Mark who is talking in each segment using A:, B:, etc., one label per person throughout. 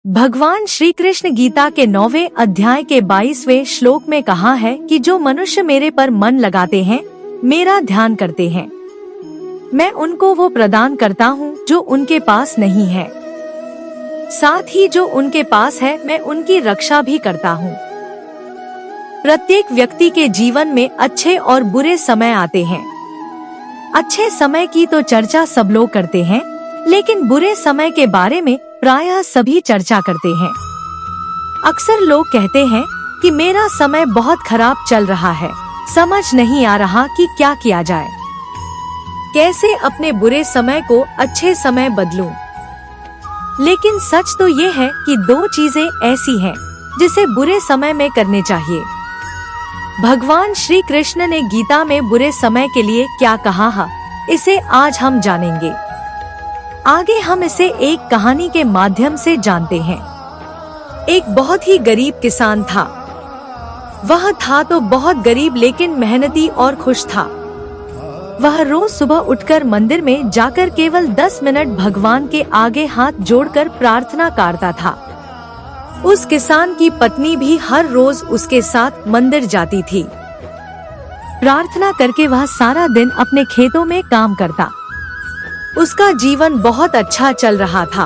A: भगवान श्री कृष्ण गीता के 9वें अध्याय के 22वें श्लोक में कहा है कि जो मनुष्य मेरे पर मन लगाते हैं, मेरा ध्यान करते हैं, मैं उनको वो प्रदान करता हूँ जो उनके पास नहीं है। साथ ही जो उनके पास है, मैं उनकी रक्षा भी करता हूँ। प्रत्येक व्यक्ति के जीवन में अच्छे और बुरे समय आते हैं। अच्छे समय की तो चर्चा सब लोग करते हैं, लेकिन बुरे समय के बारे में प्रायः सभी चर्चा करते हैं। अक्सर लोग कहते हैं कि मेरा समय बहुत खराब चल रहा है, समझ नहीं आ रहा कि क्या किया जाए, कैसे अपने बुरे समय को अच्छे समय बदलूं। लेकिन सच तो ये है कि दो चीजें ऐसी हैं जिसे बुरे समय में करने चाहिए। भगवान श्री कृष्ण ने गीता में बुरे समय के लिए क्या कहा है, इसे आज हम जानेंगे। आगे हम इसे एक कहानी के माध्यम से जानते हैं। एक बहुत ही गरीब किसान था। वह था तो बहुत गरीब, लेकिन मेहनती और खुश था। वह रोज सुबह उठकर मंदिर में जाकर केवल 10 मिनट भगवान के आगे हाथ जोड़कर प्रार्थना करता था। उस किसान की पत्नी भी हर रोज उसके साथ मंदिर जाती थी। प्रार्थना करके वह सारा दिन अपने खेतों में काम करता। उसका जीवन बहुत अच्छा चल रहा था।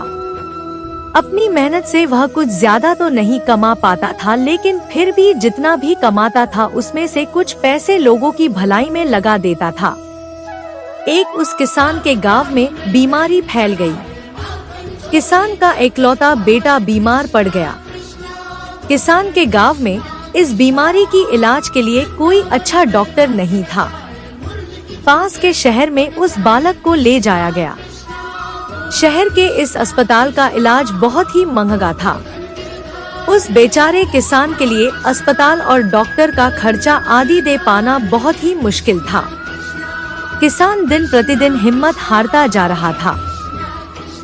A: अपनी मेहनत से वह कुछ ज्यादा तो नहीं कमा पाता था, लेकिन फिर भी जितना भी कमाता था उसमें से कुछ पैसे लोगों की भलाई में लगा देता था। एक उस किसान के गांव में बीमारी फैल गई। किसान का इकलौता बेटा बीमार पड़ गया। किसान के गांव में इस बीमारी की इलाज के लिए कोई अच्छा डॉक्टर नहीं था। पास के शहर में उस बालक को ले जाया गया। शहर के इस अस्पताल का इलाज बहुत ही महंगा था। उस बेचारे किसान के लिए अस्पताल और डॉक्टर का खर्चा आदि दे पाना बहुत ही मुश्किल था। किसान दिन प्रतिदिन हिम्मत हारता जा रहा था।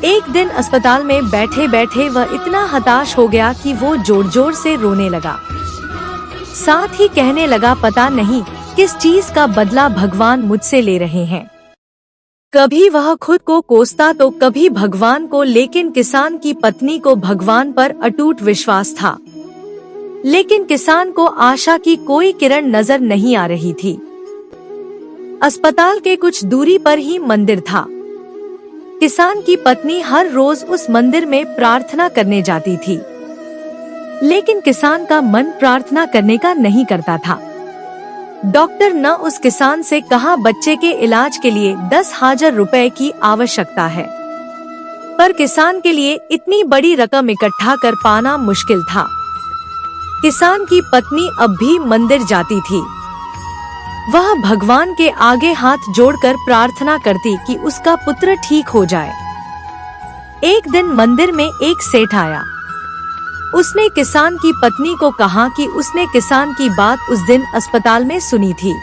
A: एक दिन अस्पताल में बैठे बैठे वह इतना हताश हो गया कि वो जोर जोर से रोने लगा। साथ ही कहने लगा, पता नहीं किस चीज का बदला भगवान मुझसे ले रहे हैं। कभी वह खुद को कोसता तो कभी भगवान को, लेकिन किसान की पत्नी को भगवान पर अटूट विश्वास था। लेकिन किसान को आशा की कोई किरण नजर नहीं आ रही थी। अस्पताल के कुछ दूरी पर ही मंदिर था। किसान की पत्नी हर रोज उस मंदिर में प्रार्थना करने जाती थी, लेकिन किसान का मन प्रार्थना करने का नहीं करता था। डॉक्टर न उस किसान से कहा बच्चे के इलाज के लिए 10,000 रुपए की आवश्यकता है, पर किसान के लिए इतनी बड़ी रकम इकट्ठा कर पाना मुश्किल था। किसान की पत्नी अब भी मंदिर जाती थी। वह भगवान के आगे हाथ जोड़कर प्रार्थना करती कि उसका पुत्र ठीक हो जाए। एक दिन मंदिर में एक सेठ आया। उसने किसान की पत्नी को कहा कि उसने किसान की बात उस दिन अस्पताल में सुनी थी।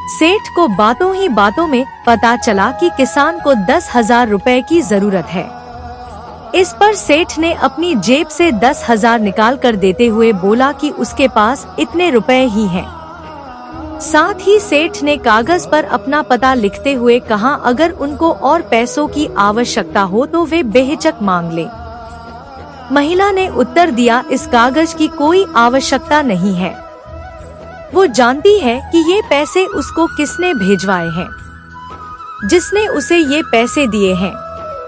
A: सेठ को बातों ही बातों में पता चला कि किसान को 10,000 रुपए की जरूरत है। इस पर सेठ ने अपनी जेब से 10,000 निकाल कर देते हुए बोला कि उसके पास इतने रुपए ही हैं। साथ ही सेठ ने कागज पर अपना पता लिखते हुए कहा, अगर उनको और पैसों की आवश्यकता हो तो वे बेहिचक मांग ले। महिला ने उत्तर दिया, इस कागज की कोई आवश्यकता नहीं है। वो जानती है कि ये पैसे उसको किसने भेजवाए हैं। जिसने उसे ये पैसे दिए हैं,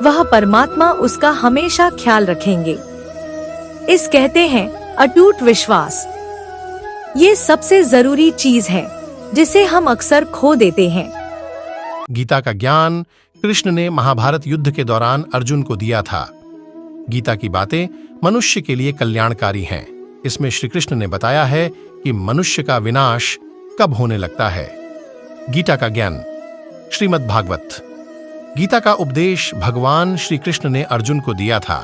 A: वह परमात्मा उसका हमेशा ख्याल रखेंगे। इस कहते हैं अटूट विश्वास। ये सबसे जरूरी चीज है जिसे हम अक्सर खो देते हैं।
B: गीता का ज्ञान कृष्ण ने महाभारत युद्ध के दौरान अर्जुन को दिया था। गीता की बातें मनुष्य के लिए कल्याणकारी हैं। इसमें श्री कृष्ण ने बताया है कि मनुष्य का विनाश कब होने लगता है। गीता का ज्ञान श्रीमद् भागवत। गीता का उपदेश भगवान श्री कृष्ण ने अर्जुन को दिया था।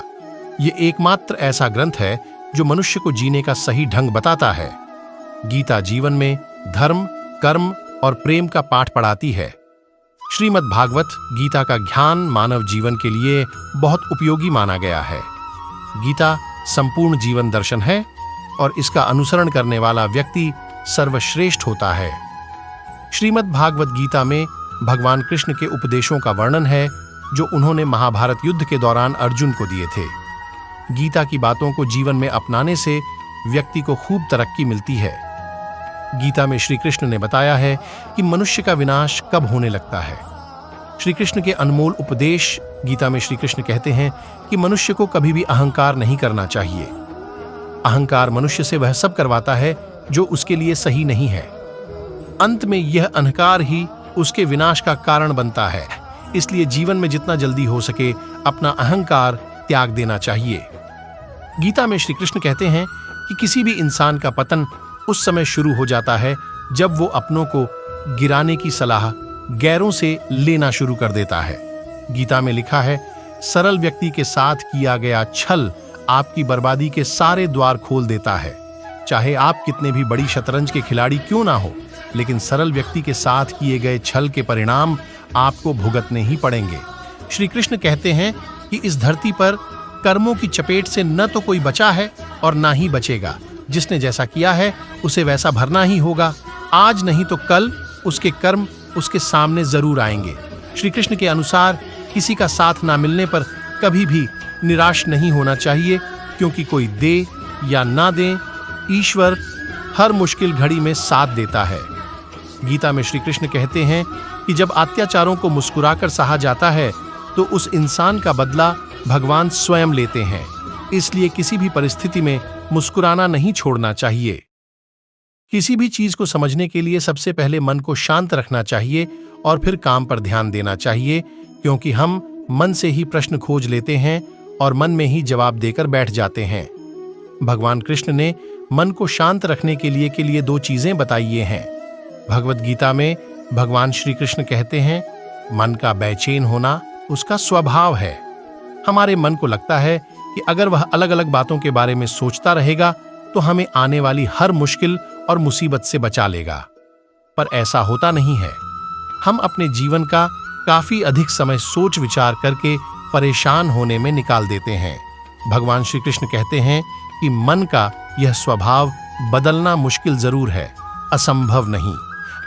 B: ये एकमात्र ऐसा ग्रंथ है जो मनुष्य को जीने का सही ढंग बताता है। गीता जीवन में धर्म, कर्म और प्रेम का पाठ पढ़ाती है। श्रीमद् भागवत गीता का ज्ञान मानव जीवन के लिए बहुत उपयोगी माना गया है। गीता संपूर्ण जीवन दर्शन है और इसका अनुसरण करने वाला व्यक्ति सर्वश्रेष्ठ होता है। श्रीमद् भागवत गीता में भगवान कृष्ण के उपदेशों का वर्णन है जो उन्होंने महाभारत युद्ध के दौरान अर्जुन को दिए थे। गीता की बातों को जीवन में अपनाने से व्यक्ति को खूब तरक्की मिलती है। गीता में श्री कृष्ण ने बताया है कि मनुष्य का विनाश कब होने लगता है। श्री कृष्ण के अनमोल उपदेश गीता में श्री कृष्ण कहते हैं कि मनुष्य को कभी भी अहंकार नहीं करना चाहिए। अहंकार मनुष्य से वह सब करवाता है जो उसके लिए सही नहीं है। अंत में यह अहंकार ही उसके विनाश का कारण बनता है। इसलिए जीवन में जितना जल्दी हो सके अपना अहंकार त्याग देना चाहिए। गीता में श्री कृष्ण कहते हैं कि किसी भी इंसान का पतन उस समय शुरू हो जाता है जब वो अपनों को गिराने की सलाह गैरों से लेना शुरू कर देता है। गीता में लिखा है, सरल व्यक्ति के साथ किया गया छल आपकी बर्बादी के सारे द्वार खोल देता है। चाहे आप कितने भी बड़ी शतरंज के खिलाड़ी क्यों ना हो, लेकिन सरल व्यक्ति के साथ किए गए छल के परिणाम आपको भुगतने ही पड़ेंगे। श्री कृष्ण कहते हैं कि इस धरती पर कर्मों की चपेट से न तो कोई बचा है और ना ही बचेगा। जिसने जैसा किया है उसे वैसा भरना ही होगा। आज नहीं तो कल उसके कर्म उसके सामने जरूर आएंगे। श्री कृष्ण के अनुसार किसी का साथ ना मिलने पर कभी भी निराश नहीं होना चाहिए, क्योंकि कोई दे या ना दे, ईश्वर हर मुश्किल घड़ी में साथ देता है। गीता में श्री कृष्ण कहते हैं कि जब अत्याचारों को मुस्कुराकर सहा जाता है तो उस इंसान का बदला भगवान स्वयं लेते हैं। इसलिए किसी भी परिस्थिति में मुस्कुराना नहीं छोड़ना चाहिए। किसी भी चीज को समझने के लिए सबसे पहले मन को शांत रखना चाहिए और फिर काम पर ध्यान देना चाहिए, क्योंकि हम मन से ही प्रश्न खोज लेते हैं और मन में ही जवाब देकर बैठ जाते हैं। भगवान कृष्ण ने मन को शांत रखने के लिए दो चीजें बताई हैं। भगवत गीता में भगवान श्री कृष्ण कहते हैं, मन का बेचैन होना उसका स्वभाव है। हमारे मन को लगता है कि अगर वह अलग अलग बातों के बारे में सोचता रहेगा तो हमें आने वाली हर मुश्किल और मुसीबत से बचा लेगा, पर ऐसा होता नहीं है। हम अपने जीवन का काफी अधिक समय सोच विचार करके परेशान होने में निकाल देते हैं। भगवान श्री कृष्ण कहते हैं कि मन का यह स्वभाव बदलना मुश्किल जरूर है, असंभव नहीं।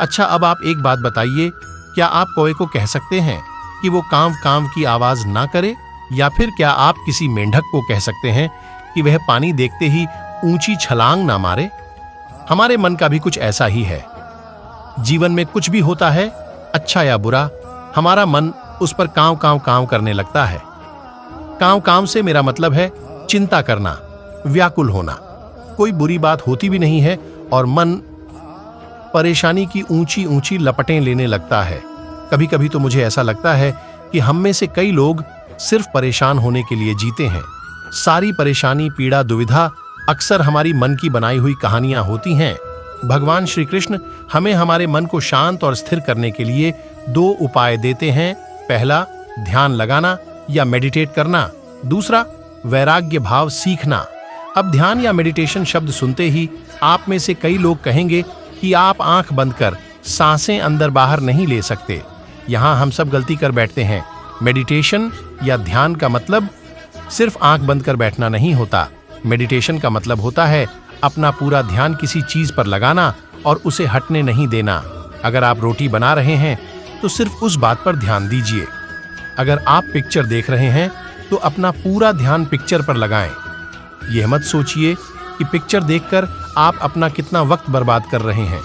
B: अच्छा, अब आप एक बात बताइए, क्या आप कौवे को कह सकते हैं कि वो कांव कांव की आवाज ना करे? या फिर क्या आप किसी मेंढक को कह सकते हैं कि वह पानी देखते ही ऊंची छलांग ना मारे? हमारे मन का भी कुछ ऐसा ही है। जीवन में कुछ भी होता है, अच्छा या बुरा, हमारा मन उस पर कांव कांव कांव करने लगता है। कांव कांव से मेरा मतलब है चिंता करना, व्याकुल होना। कोई बुरी बात होती भी नहीं है और मन परेशानी की ऊंची ऊंची लपटें लेने लगता है। कभी कभी तो मुझे ऐसा लगता है कि हम में से कई लोग सिर्फ परेशान होने के लिए जीते हैं। सारी परेशानी, पीड़ा, दुविधा अक्सर हमारी मन की बनाई हुई कहानियां होती हैं। भगवान श्री कृष्ण हमें हमारे मन को शांत और स्थिर करने के लिए दो उपाय देते हैं। पहला, ध्यान लगाना या मेडिटेट करना। दूसरा, वैराग्य भाव सीखना। अब ध्यान या मेडिटेशन शब्द सुनते ही आप में से कई लोग कहेंगे कि आप आंख बंद कर सांसें अंदर बाहर नहीं ले सकते। यहां हम सब गलती कर बैठते हैं। मेडिटेशन या ध्यान का मतलब सिर्फ आंख बंद कर बैठना नहीं होता। मेडिटेशन का मतलब होता है अपना पूरा ध्यान किसी चीज पर लगाना और उसे हटने नहीं देना। अगर आप रोटी बना रहे हैं तो सिर्फ उस बात पर ध्यान दीजिए। अगर आप पिक्चर देख रहे हैं तो अपना पूरा ध्यान पिक्चर पर लगाएं। यह मत सोचिए कि पिक्चर देखकर आप अपना कितना वक्त बर्बाद कर रहे हैं।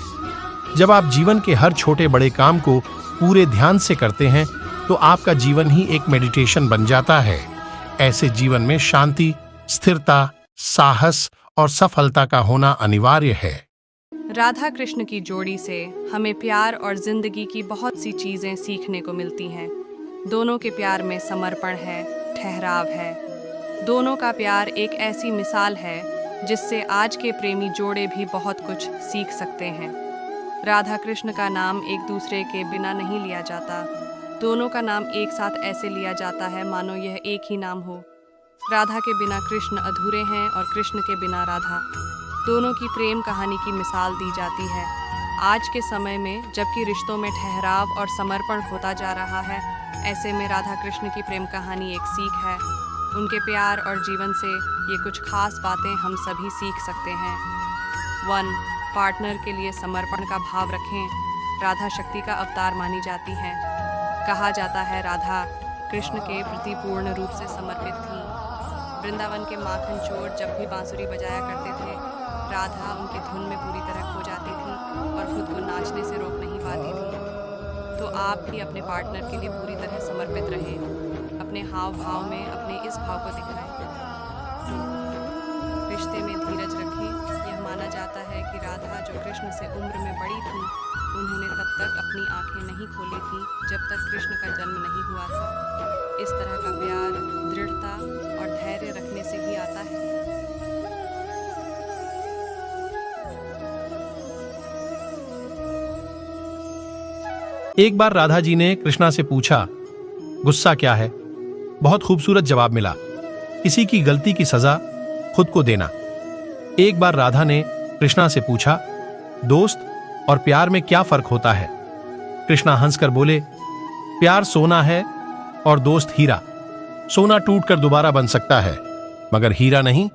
B: जब आप जीवन के हर छोटे बड़े काम को पूरे ध्यान से करते हैं तो आपका जीवन ही एक मेडिटेशन बन जाता है। ऐसे जीवन में शांति, स्थिरता, साहस और सफलता का होना अनिवार्य है।
C: राधा कृष्ण की जोड़ी से हमें प्यार और जिंदगी की बहुत सी चीजें सीखने को मिलती हैं। दोनों के प्यार में समर्पण है, ठहराव है। दोनों का प्यार एक ऐसी मिसाल है जिससे आज के प्रेमी जोड़े भी बहुत कुछ सीख सकते हैं। राधा कृष्ण का नाम एक दूसरे के बिना नहीं लिया जाता। दोनों का नाम एक साथ ऐसे लिया जाता है मानो यह एक ही नाम हो। राधा के बिना कृष्ण अधूरे हैं और कृष्ण के बिना राधा। दोनों की प्रेम कहानी की मिसाल दी जाती है। आज के समय में जबकि रिश्तों में ठहराव और समर्पण होता जा रहा है, ऐसे में राधा कृष्ण की प्रेम कहानी एक सीख है। उनके प्यार और जीवन से ये कुछ खास बातें हम सभी सीख सकते हैं। 1. पार्टनर के लिए समर्पण का भाव रखें। राधा शक्ति का अवतार मानी जाती है। कहा जाता है राधा कृष्ण के प्रति पूर्ण रूप से समर्पित थी। वृंदावन के माखन चोर जब भी बांसुरी बजाया करते थे, राधा उनकी धुन में पूरी तरह खो जाती थी और खुद को नाचने से रोक नहीं पाती थी। तो आप भी अपने पार्टनर के लिए पूरी तरह समर्पित रहे, अपने हाव भाव में अपने इस भाव को दिखाएं। रिश्ते में धीरज रखें। यह माना जाता है कि राधा, जो कृष्ण से उम्र में बड़ी थी, उन्होंने तब तक अपनी आंखें नहीं खोली थी जब तक कृष्ण का जन्म नहीं हुआ था। इस तरह का प्यार दृढ़ता और धैर्य रखने से ही आता है।
B: एक बार राधा जी ने कृष्णा से पूछा, गुस्सा क्या है? बहुत खूबसूरत जवाब मिला, किसी की गलती की सजा खुद को देना। एक बार राधा ने कृष्णा से पूछा, दोस्त और प्यार में क्या फर्क होता है? कृष्णा हंसकर बोले, प्यार सोना है और दोस्त हीरा। सोना टूटकर दोबारा बन सकता है, मगर हीरा नहीं।